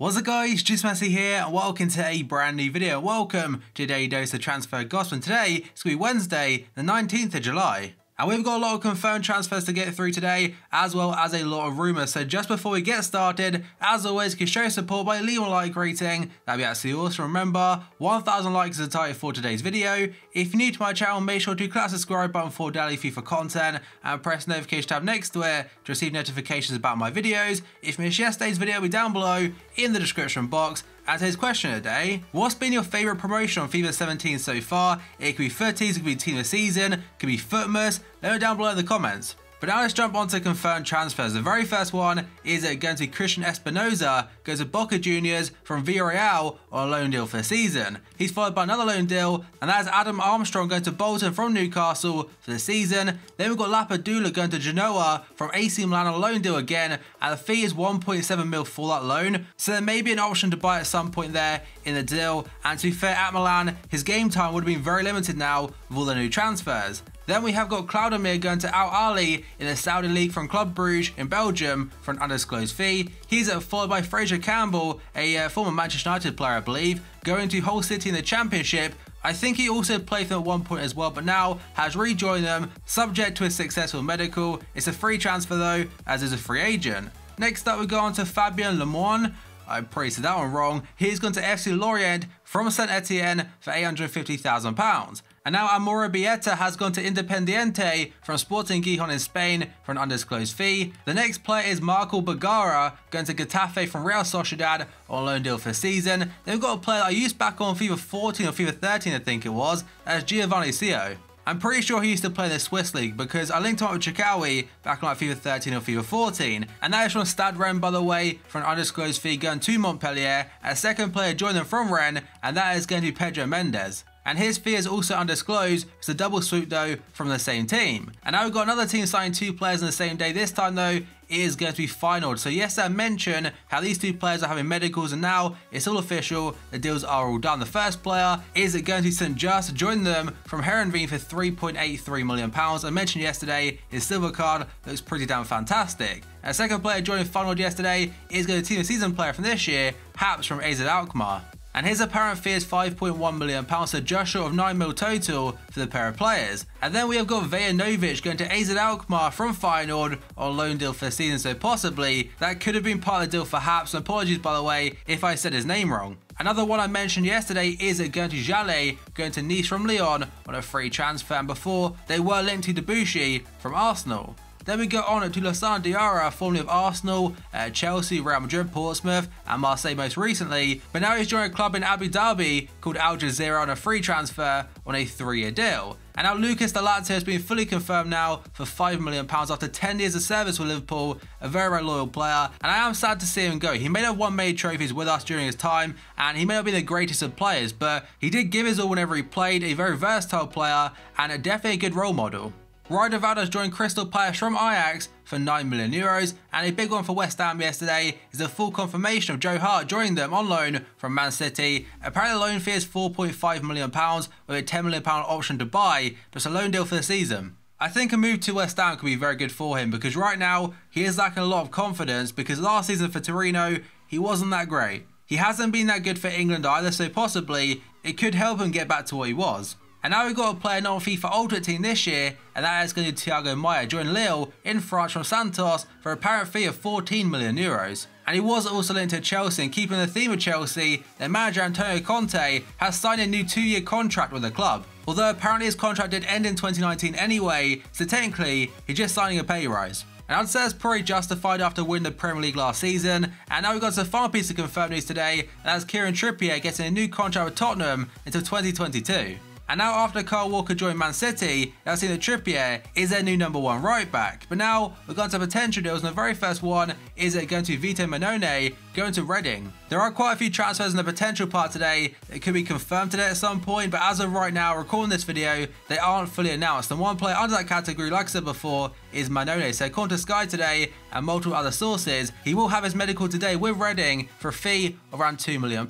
What's up guys, Jim Yosef here and welcome to a brand new video. Welcome to Daily Dose of Transfer Gospel. And today it's going to be Wednesday the 19th of July. And we've got a lot of confirmed transfers to get through today, as well as a lot of rumours. So just before we get started, as always, you can show support by leaving a like rating. That'd be absolutely awesome. Remember, 1,000 likes is the target for today's video. If you're new to my channel, make sure to click the subscribe button for daily FIFA content and press the notification tab next to it to receive notifications about my videos. If you missed yesterday's video, it'll be down below in the description box. And today's question of the day, what's been your favourite promotion on FIFA 17 so far? It could be footies, it could be team of the season, it could be footmas. Let me know down below in the comments. But now let's jump on to confirmed transfers. The very first one is going to be Cristian Espinoza, goes to Boca Juniors from Villarreal on a loan deal for the season. He's followed by another loan deal, and that is Adam Armstrong going to Bolton from Newcastle for the season. Then we've got Lapadula going to Genoa from AC Milan on a loan deal again, and the fee is 1.7 mil for that loan. So there may be an option to buy at some point there in the deal. And to be fair, at Milan, his game time would have been very limited now with all the new transfers. Then we have got Cloudomir going to Al Ahly in the Saudi League from Club Brugge in Belgium for an undisclosed fee. He's followed by Fraser Campbell, a former Manchester United player I believe, going to Hull City in the Championship. I think he also played for them at one point as well, but now has rejoined them, subject to a successful medical. It's a free transfer though, as is a free agent. Next up we go on to Fabien Lemoine. I probably said that one wrong. He's gone to FC Lorient from Saint Etienne for £850,000. And now Amora Bieta has gone to Independiente from Sporting Gijon in Spain for an undisclosed fee. The next player is Marco Bagara going to Getafe from Real Sociedad on loan deal for the season. Then we've got a player that I used back on FIFA 14 or FIFA 13 I think it was. That's Giovanni Sio. I'm pretty sure he used to play in the Swiss League because I linked him up with Chikawi back in like FIFA 13 or FIFA 14. And that is from Stade Rennes, by the way, for an undisclosed fee going to Montpellier. A second player joined them from Rennes, and that is going to be Pedro Mendes. And his fee is also undisclosed. It's a double swoop though from the same team. And now we've got another team signing two players on the same day. This time though, it is going to be finalled. So yes, I mentioned how these two players are having medicals, and now it's all official. The deals are all done. The first player is going to be St. Just, join them from Herenveen for £3.83 million. I mentioned yesterday his silver card looks pretty damn fantastic. A second player joining finalled yesterday is going to team of the season player from this year, Haps from AZ Alkmaar. And his apparent fee is £5.1 million, so just short of 9 mil total for the pair of players. And then we have got Vejanovic going to AZ Alkmaar from Feyenoord on loan deal for the season, so possibly that could have been part of the deal for Haps. And apologies by the way if I said his name wrong. Another one I mentioned yesterday is going to Jallet going to Nice from Lyon on a free transfer, and before they were linked to Debuchy from Arsenal. Then we go on to Lassana Diarra, formerly of Arsenal, Chelsea, Real Madrid, Portsmouth and Marseille most recently. But now he's joined a club in Abu Dhabi called Al Jazeera on a free transfer on a 3-year deal. And now Lucas Delate has been fully confirmed now for £5 million after 10 years of service with Liverpool, a very, very loyal player. And I am sad to see him go. He may not have won many trophies with us during his time, and he may not be the greatest of players, but he did give his all whenever he played, a very versatile player and definitely a good role model. Ryder Valdes joined Crystal Palace from Ajax for €9 million, and a big one for West Ham yesterday is the full confirmation of Joe Hart joining them on loan from Man City. Apparently the loan fee is £4.5 million with a £10 million option to buy, but it's a loan deal for the season. I think a move to West Ham could be very good for him because right now he is lacking a lot of confidence because last season for Torino he wasn't that great. He hasn't been that good for England either, so possibly it could help him get back to what he was. And now we've got a player not on FIFA Ultimate Team this year, and that is going to be Thiago Maia, joined Lille in France from Santos for a apparent fee of €14 million. And he was also linked to Chelsea, and keeping the theme of Chelsea, their manager Antonio Conte has signed a new 2-year contract with the club. Although apparently his contract did end in 2019 anyway, so technically he's just signing a pay rise. And I'd say it's pretty justified after winning the Premier League last season. And now we've got the final piece of confirmed news today, and that's Kieran Trippier getting a new contract with Tottenham until 2022. And now after Kyle Walker joined Man City, that's seen that Trippier is their new #1 right back. But now we've gone to potential deals, and the very first one is going to Vito Manone going to Reading. There are quite a few transfers in the potential part today. It could be confirmed today at some point, but as of right now, recording this video, they aren't fully announced. And one player under that category, like I said before, is Manone. So according to Sky today and multiple other sources, he will have his medical today with Reading for a fee of around £2 million.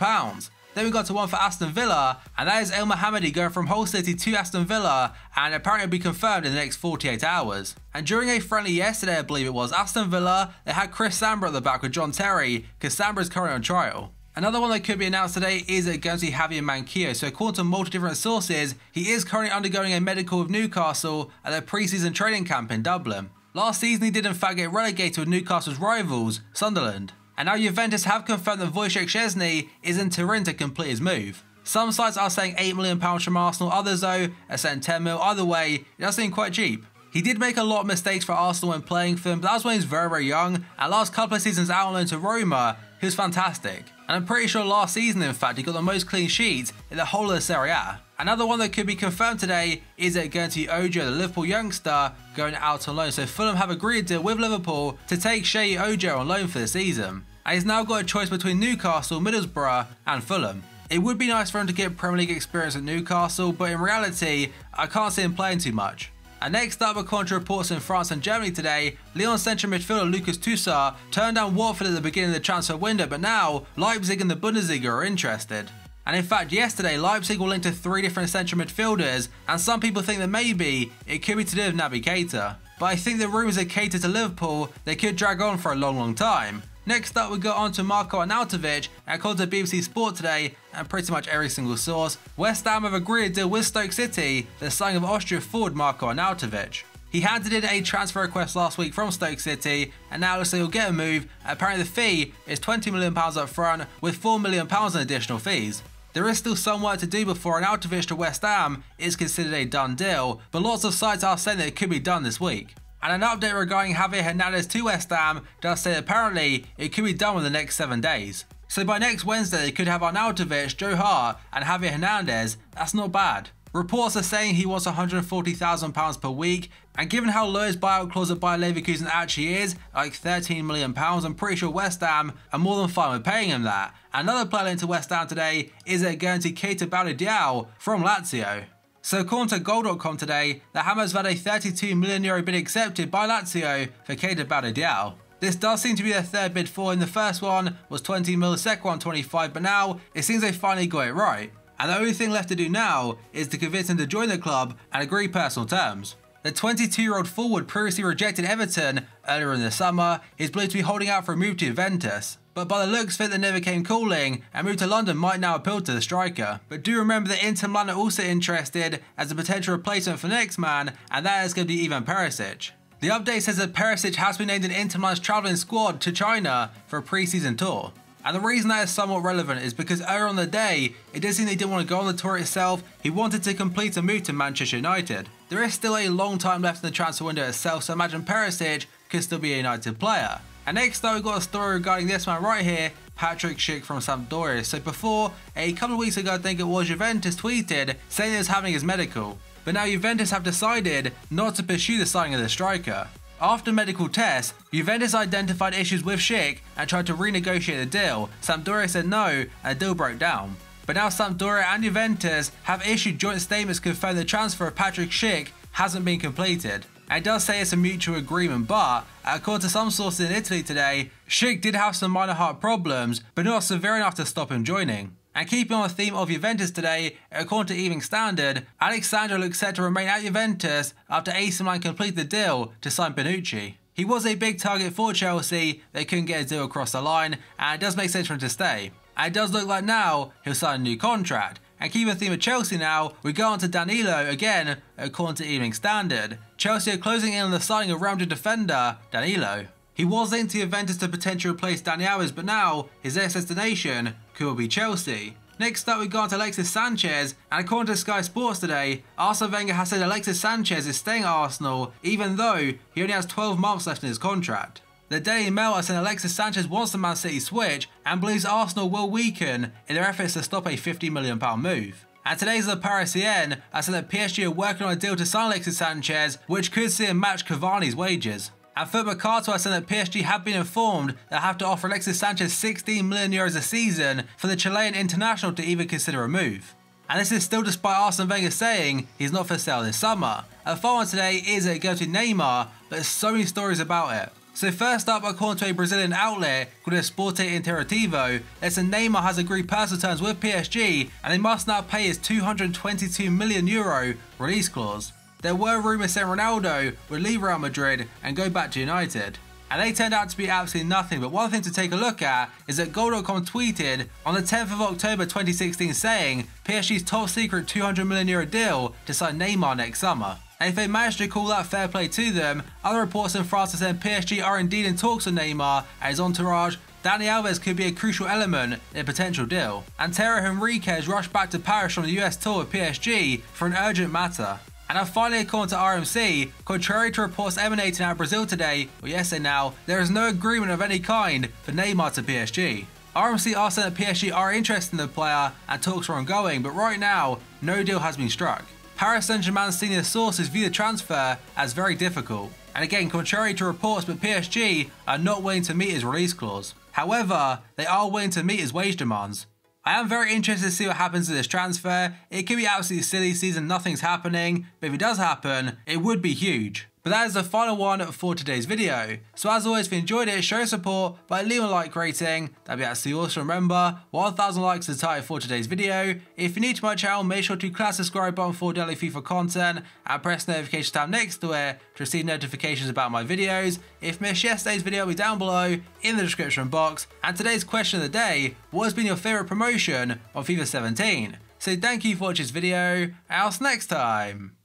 Then we got to one for Aston Villa, and that is El Mohammadi going from Hull City to Aston Villa, and apparently will be confirmed in the next 48 hours. And during a friendly yesterday, I believe it was, Aston Villa, they had Chris Samba at the back with John Terry, because Samba is currently on trial. Another one that could be announced today is going to be Javier Manquillo. So according to multiple different sources, he is currently undergoing a medical with Newcastle at their pre-season training camp in Dublin. Last season he did in fact get relegated with Newcastle's rivals, Sunderland. And now Juventus have confirmed that Wojciech Szczesny is in Turin to complete his move. Some sites are saying £8 million from Arsenal, others though are saying 10 mil. Either way, it does seem quite cheap. He did make a lot of mistakes for Arsenal when playing for them, but that was when he was very young, and last couple of seasons out on loan to Roma, he was fantastic. And I'm pretty sure last season in fact he got the most clean sheets in the whole of the Serie A. Another one that could be confirmed today is going to be Ojo, the Liverpool youngster, going out on loan. So Fulham have agreed to with Liverpool to take Shea Ojo on loan for the season. And he's now got a choice between Newcastle, Middlesbrough and Fulham. It would be nice for him to get Premier League experience at Newcastle, but in reality, I can't see him playing too much. And next up, according to reports in France and Germany today, Lyon central midfielder Lucas Toussaint turned down Watford at the beginning of the transfer window, but now Leipzig and the Bundesliga are interested. And in fact, yesterday, Leipzig were linked to 3 different central midfielders, and some people think that maybe it could be to do with Naby Keita. But I think the rumours of Keita to Liverpool, they could drag on for a long time. Next up, we got on to Marko Arnautovic, and according to BBC Sport today, and pretty much every single source, West Ham have agreed to deal with Stoke City, the signing of Austria forward Marko Arnautovic. He handed in a transfer request last week from Stoke City, and now looks like he'll get a move. Apparently the fee is £20 million up front, with £4 million in additional fees. There is still some work to do before Arnautovic to West Ham is considered a done deal, but lots of sites are saying that it could be done this week. And an update regarding Javier Hernandez to West Ham does say that apparently it could be done within the next 7 days. So by next Wednesday they could have Arnautovic, Joe Hart and Javier Hernandez. That's not bad. Reports are saying he wants £140,000 per week, and given how low his buyout clause at Bayer Leverkusen actually is, like £13 million, I'm pretty sure West Ham are more than fine with paying him that. Another player linked to West Ham today is going to Keita Balde-Diao from Lazio. So according to Goal.com today, the Hammers have had a €32 million bid accepted by Lazio for Keita Balde-Diao. This does seem to be their third bid for him. The first one was 20 mil, the second one 25, but now it seems they finally got it right. And the only thing left to do now is to convince him to join the club and agree personal terms. The 22-year-old forward previously rejected Everton earlier in the summer. He's believed to be holding out for a move to Juventus. But by the looks of it, they never came calling, and move to London might now appeal to the striker. But do remember that Inter Milan are also interested as a potential replacement for next man, and that is going to be Ivan Perisic. The update says that Perisic has been named in Inter Milan's travelling squad to China for a pre-season tour. And the reason that is somewhat relevant is because earlier on the day, it did seem they didn't want to go on the tour itself. He wanted to complete a move to Manchester United. There is still a long time left in the transfer window itself, so imagine Perisic could still be a United player. And next though, we've got a story regarding this man right here, Patrick Schick from Sampdoria. So before, a couple of weeks ago I think it was, Juventus tweeted saying he was having his medical. But now Juventus have decided not to pursue the signing of the striker. After medical tests, Juventus identified issues with Schick and tried to renegotiate the deal. Sampdoria said no, and the deal broke down. But now Sampdoria and Juventus have issued joint statements confirming the transfer of Patrick Schick hasn't been completed. And it does say it's a mutual agreement, but according to some sources in Italy today, Schick did have some minor heart problems, but not severe enough to stop him joining. And keeping on the theme of Juventus today, according to Evening Standard, Alex Skrindo looks set to remain at Juventus after AC Milan completed the deal to sign Bonucci. He was a big target for Chelsea, they couldn't get a deal across the line, and it does make sense for him to stay. And it does look like now he'll sign a new contract. And keeping the theme of Chelsea now, we go on to Danilo again, according to Evening Standard. Chelsea are closing in on the signing of Real Madrid defender Danilo. He was linked to Juventus to potentially replace Dani Alves, but now his next destination could be Chelsea. Next up, we go on to Alexis Sanchez, and according to Sky Sports today, Arsene Wenger has said Alexis Sanchez is staying at Arsenal, even though he only has 12 months left in his contract. The Daily Mail are saying Alexis Sanchez wants the Man City switch and believes Arsenal will weaken in their efforts to stop a £50 million move. And today's Le Parisien are saying that PSG are working on a deal to sign Alexis Sanchez, which could see him match Cavani's wages. And Football Cartel are saying that PSG have been informed they have to offer Alexis Sanchez €16 million a season for the Chilean international to even consider a move. And this is still despite Arsene Wenger saying he's not for sale this summer. And the final one today is going to Neymar, but there's so many stories about it. So first up, according to a Brazilian outlet called Esporte Interativo, they said Neymar has agreed personal terms with PSG and they must now pay his €222 million release clause. There were rumours saying Ronaldo would leave Real Madrid and go back to United, and they turned out to be absolutely nothing. But one thing to take a look at is that Goal.com tweeted on the 10th of October 2016 saying PSG's top secret €200 million deal to sign Neymar next summer. And if they manage to call that fair play to them, other reports in France are saying PSG are indeed in talks with Neymar and his entourage. Dani Alves could be a crucial element in a potential deal. And Terry Henriquez rushed back to Paris from the US tour with PSG for an urgent matter. And now finally, according to RMC, contrary to reports emanating out of Brazil today, or yesterday now, there is no agreement of any kind for Neymar to PSG. RMC are saying that PSG are interested in the player and talks are ongoing, but right now, no deal has been struck. Paris Saint-Germain's senior sources view the transfer as very difficult. And again, contrary to reports, but PSG are not willing to meet his release clause. However, they are willing to meet his wage demands. I am very interested to see what happens to this transfer. It could be absolutely silly season, nothing's happening, but if it does happen, it would be huge. But that is the final one for today's video. So as always, if you enjoyed it, show support by leaving a like rating. That'd be absolutely awesome. Remember, 1,000 likes is the target for today's video. If you're new to my channel, make sure to click the subscribe button for daily FIFA content and press the notification tab next to it to receive notifications about my videos. If you missed yesterday's video, it'll be down below in the description box. And today's question of the day, what has been your favourite promotion on FIFA 17? So thank you for watching this video, and I'll see you next time.